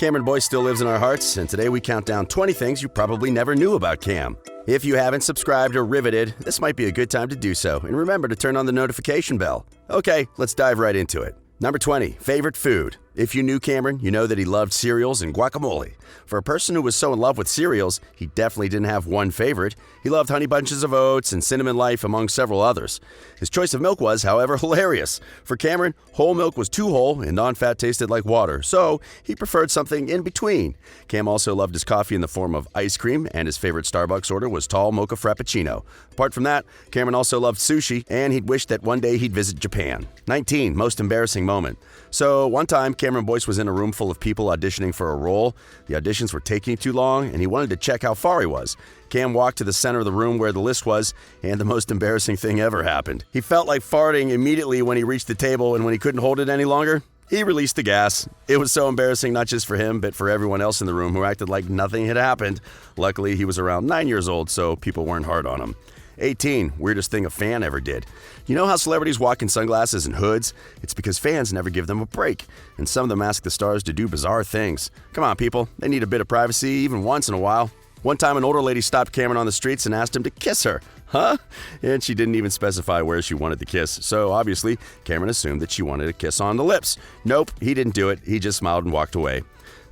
Cameron Boyce still lives in our hearts, and today we count down 20 things you probably never knew about Cam. If you haven't subscribed or riveted, this might be a good time to do so, and remember to turn on the notification bell. Okay, let's dive right into it. Number 20, favorite food. If you knew Cameron, you know that he loved cereals and guacamole. For a person who was so in love with cereals, he definitely didn't have one favorite. He loved Honey Bunches of Oats and Cinnamon Life, among several others. His choice of milk was, however, hilarious. For Cameron, whole milk was too whole and non-fat tasted like water, so he preferred something in between. Cam also loved his coffee in the form of ice cream, and his favorite Starbucks order was tall mocha frappuccino. Apart from that, Cameron also loved sushi, and he'd wished that one day he'd visit Japan. 19, most embarrassing moment. So one time, Cameron Boyce was in a room full of people auditioning for a role. The auditions were taking too long, and he wanted to check how far he was. Cam walked to the center of the room where the list was, and the most embarrassing thing ever happened. He felt like farting immediately when he reached the table, and when he couldn't hold it any longer, he released the gas. It was so embarrassing, not just for him, but for everyone else in the room who acted like nothing had happened. Luckily, he was around 9 years old, so people weren't hard on him. 18, weirdest thing a fan ever did. You know how celebrities walk in sunglasses and hoods? It's because fans never give them a break, and some of them ask the stars to do bizarre things. Come on, people, they need a bit of privacy even once in a while. One time, an older lady stopped Cameron on the streets and asked him to kiss her. Huh? And she didn't even specify where she wanted the kiss, so obviously, Cameron assumed that she wanted a kiss on the lips. Nope, he didn't do it. He just smiled and walked away.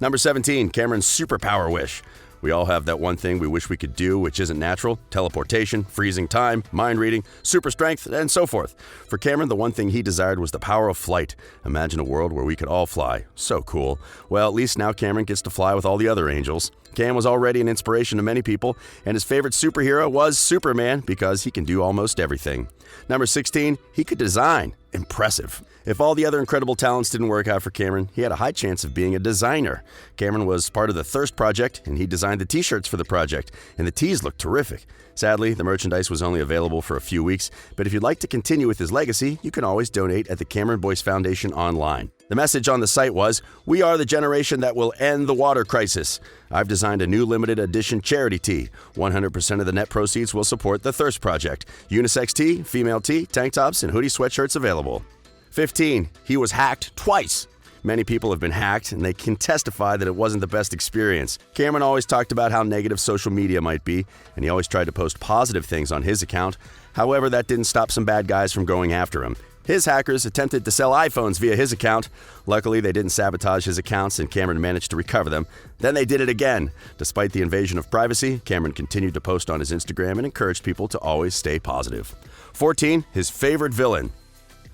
Number 17, Cameron's superpower wish. We all have that one thing we wish we could do which isn't natural: teleportation, freezing time, mind reading, super strength, and so forth. For Cameron, the one thing he desired was the power of flight. Imagine a world where we could all fly. So cool. Well, at least now Cameron gets to fly with all the other angels. Cam was already an inspiration to many people, and his favorite superhero was Superman because he can do almost everything. Number 16, he could design. Impressive. If all the other incredible talents didn't work out for Cameron, he had a high chance of being a designer. Cameron was part of the Thirst Project, and he designed the t-shirts for the project, and the tees looked terrific. Sadly, the merchandise was only available for a few weeks, but if you'd like to continue with his legacy, you can always donate at the Cameron Boyce Foundation online. The message on the site was, "We are the generation that will end the water crisis." I've designed a new limited edition charity tee. 100% of the net proceeds will support the Thirst Project. Unisex tee, female tee, tank tops, and hoodie sweatshirts available. 15. He was hacked twice. Many people have been hacked, and they can testify that it wasn't the best experience. Cameron always talked about how negative social media might be, and he always tried to post positive things on his account. However, that didn't stop some bad guys from going after him. His hackers attempted to sell iPhones via his account. Luckily, they didn't sabotage his accounts, and Cameron managed to recover them. Then they did it again. Despite the invasion of privacy, Cameron continued to post on his Instagram and encouraged people to always stay positive. 14. His favorite villain.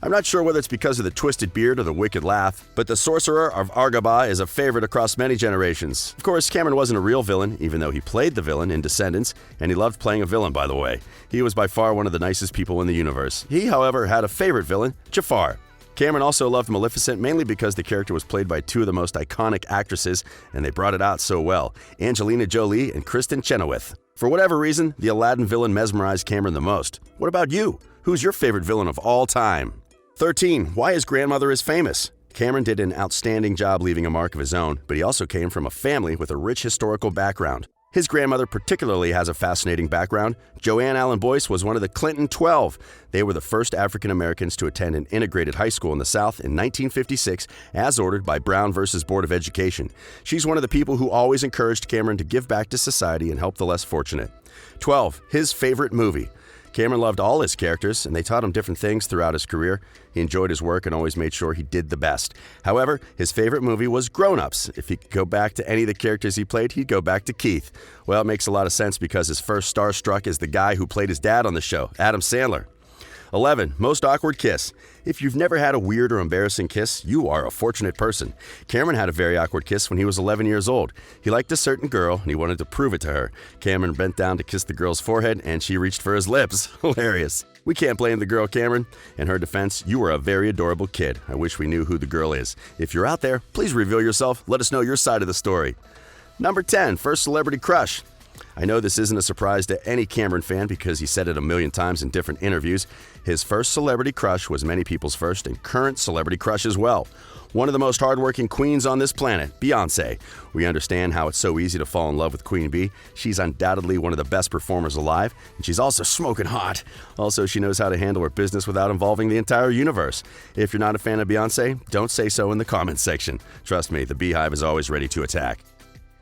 I'm not sure whether it's because of the twisted beard or the wicked laugh, but the Sorcerer of Argaba is a favorite across many generations. Of course, Cameron wasn't a real villain, even though he played the villain in Descendants, and he loved playing a villain, by the way. He was by far one of the nicest people in the universe. He, however, had a favorite villain, Jafar. Cameron also loved Maleficent mainly because the character was played by two of the most iconic actresses, and they brought it out so well: Angelina Jolie and Kristen Chenoweth. For whatever reason, the Aladdin villain mesmerized Cameron the most. What about you? Who's your favorite villain of all time? 13. Why his grandmother is famous. Cameron did an outstanding job leaving a mark of his own, but he also came from a family with a rich historical background. His grandmother particularly has a fascinating background. Joanne Allen Boyce was one of the Clinton 12. They were the first African Americans to attend an integrated high school in the South in 1956, as ordered by Brown versus Board of Education. She's one of the people who always encouraged Cameron to give back to society and help the less fortunate. 12. His favorite movie. Cameron loved all his characters, and they taught him different things throughout his career. He enjoyed his work and always made sure he did the best. However, his favorite movie was Grown Ups. If he could go back to any of the characters he played, he'd go back to Keith. Well, it makes a lot of sense because his first starstruck is the guy who played his dad on the show, Adam Sandler. 11. Most awkward kiss. If you've never had a weird or embarrassing kiss, you are a fortunate person. Cameron had a very awkward kiss when he was 11 years old. He liked a certain girl, and he wanted to prove it to her. Cameron bent down to kiss the girl's forehead, and she reached for his lips. Hilarious. We can't blame the girl, Cameron. In her defense, you were a very adorable kid. I wish we knew who the girl is. If you're out there, please reveal yourself. Let us know your side of the story. Number 10. First celebrity crush. I know this isn't a surprise to any Cameron fan because he said it a million times in different interviews. His first celebrity crush was many people's first and current celebrity crush as well. One of the most hardworking queens on this planet, Beyoncé. We understand how it's so easy to fall in love with Queen Bee. She's undoubtedly one of the best performers alive, and she's also smoking hot. Also, she knows how to handle her business without involving the entire universe. If you're not a fan of Beyoncé, don't say so in the comments section. Trust me, the Beehive is always ready to attack.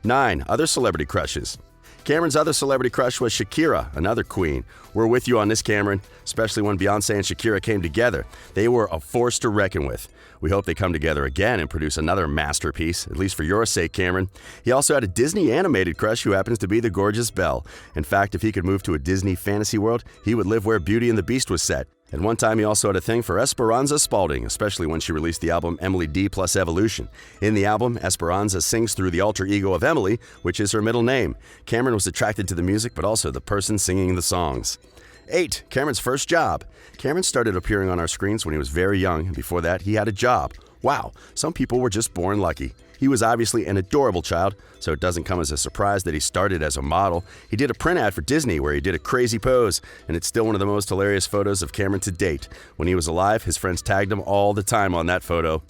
9. Other celebrity crushes. Cameron's other celebrity crush was Shakira, another queen. We're with you on this, Cameron, especially when Beyoncé and Shakira came together. They were a force to reckon with. We hope they come together again and produce another masterpiece, at least for your sake, Cameron. He also had a Disney animated crush who happens to be the gorgeous Belle. In fact, if he could move to a Disney fantasy world, he would live where Beauty and the Beast was set. At one time, he also had a thing for Esperanza Spalding, especially when she released the album Emily D plus Evolution. In the album, Esperanza sings through the alter ego of Emily, which is her middle name. Cameron was attracted to the music, but also the person singing the songs. 8. Cameron's first job. Cameron started appearing on our screens when he was very young, and before that, he had a job. Wow, some people were just born lucky. He was obviously an adorable child, so it doesn't come as a surprise that he started as a model. He did a print ad for Disney where he did a crazy pose, and it's still one of the most hilarious photos of Cameron to date. When he was alive, his friends tagged him all the time on that photo.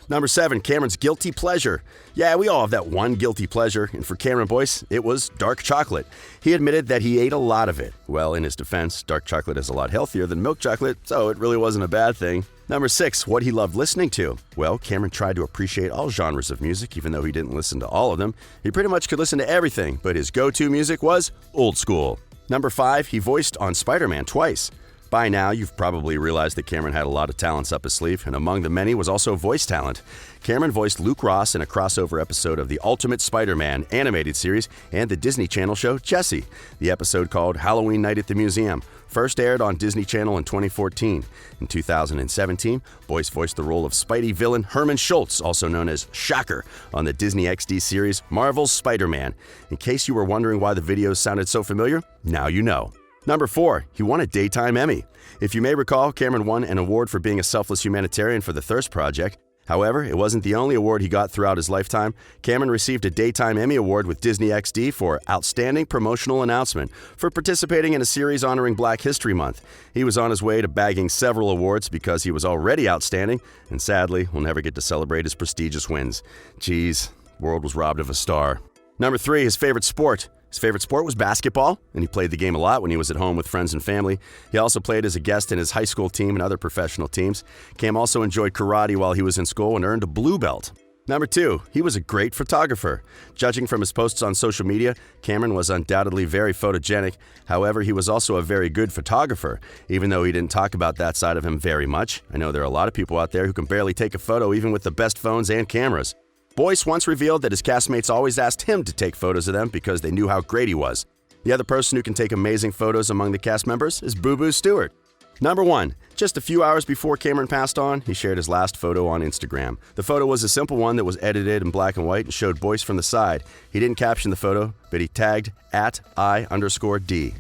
Number 7, Cameron's guilty pleasure. Yeah, we all have that one guilty pleasure, and for Cameron Boyce, it was dark chocolate. He admitted that he ate a lot of it. Well, in his defense, dark chocolate is a lot healthier than milk chocolate, so it really wasn't a bad thing. Number 6, what he loved listening to. Well, Cameron tried to appreciate all genres of music, even though he didn't listen to all of them. He pretty much could listen to everything, but his go-to music was old school. Number 5, he voiced on Spiderman twice. By now, you've probably realized that Cameron had a lot of talents up his sleeve, and among the many was also voice talent. Cameron voiced Luke Ross in a crossover episode of the Ultimate Spider-Man animated series and the Disney Channel show Jessie. The episode, called Halloween Night at the Museum, first aired on Disney Channel in 2014. In 2017, Boyce voiced the role of Spidey villain Herman Schultz, also known as Shocker, on the Disney XD series Marvel's Spider-Man. In case you were wondering why the videos sounded so familiar, now you know. Number 4, he won a Daytime Emmy. If you may recall, Cameron won an award for being a selfless humanitarian for the Thirst Project. However, it wasn't the only award he got throughout his lifetime. Cameron received a Daytime Emmy Award with Disney XD for Outstanding Promotional Announcement for participating in a series honoring Black History Month. He was on his way to bagging several awards because he was already outstanding, and sadly, will never get to celebrate his prestigious wins. Geez, the world was robbed of a star. Number 3, his favorite sport. His favorite sport was basketball, and he played the game a lot when he was at home with friends and family. He also played as a guest in his high school team and other professional teams. Cam also enjoyed karate while he was in school and earned a blue belt. Number 2, he was a great photographer. Judging from his posts on social media, Cameron was undoubtedly very photogenic. However, he was also a very good photographer, even though he didn't talk about that side of him very much. I know there are a lot of people out there who can barely take a photo even with the best phones and cameras. Boyce once revealed that his castmates always asked him to take photos of them because they knew how great he was. The other person who can take amazing photos among the cast members is Boo Boo Stewart. Number 1, just a few hours before Cameron passed on, he shared his last photo on Instagram. The photo was a simple one that was edited in black and white and showed Boyce from the side. He didn't caption the photo, but he tagged @I_D.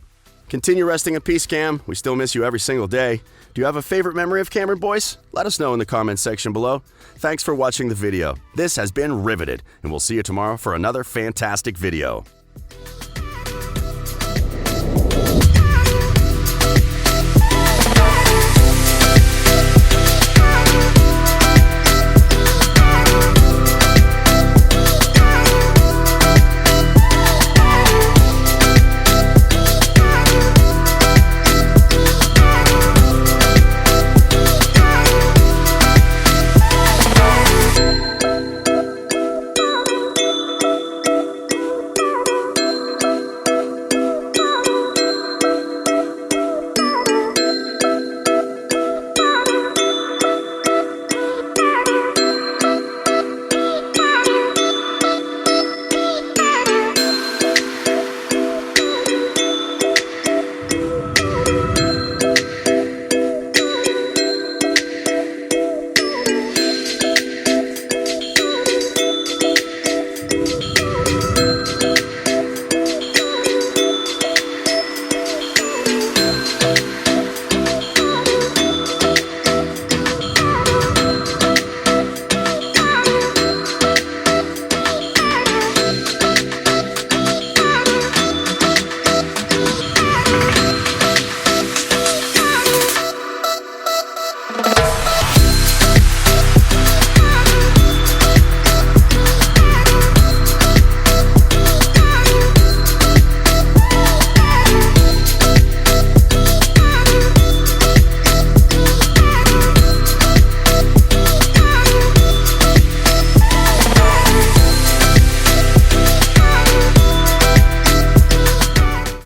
Continue resting in peace, Cam. We still miss you every single day. Do you have a favorite memory of Cameron Boyce? Let us know in the comments section below. Thanks for watching the video. This has been Riveted, and we'll see you tomorrow for another fantastic video.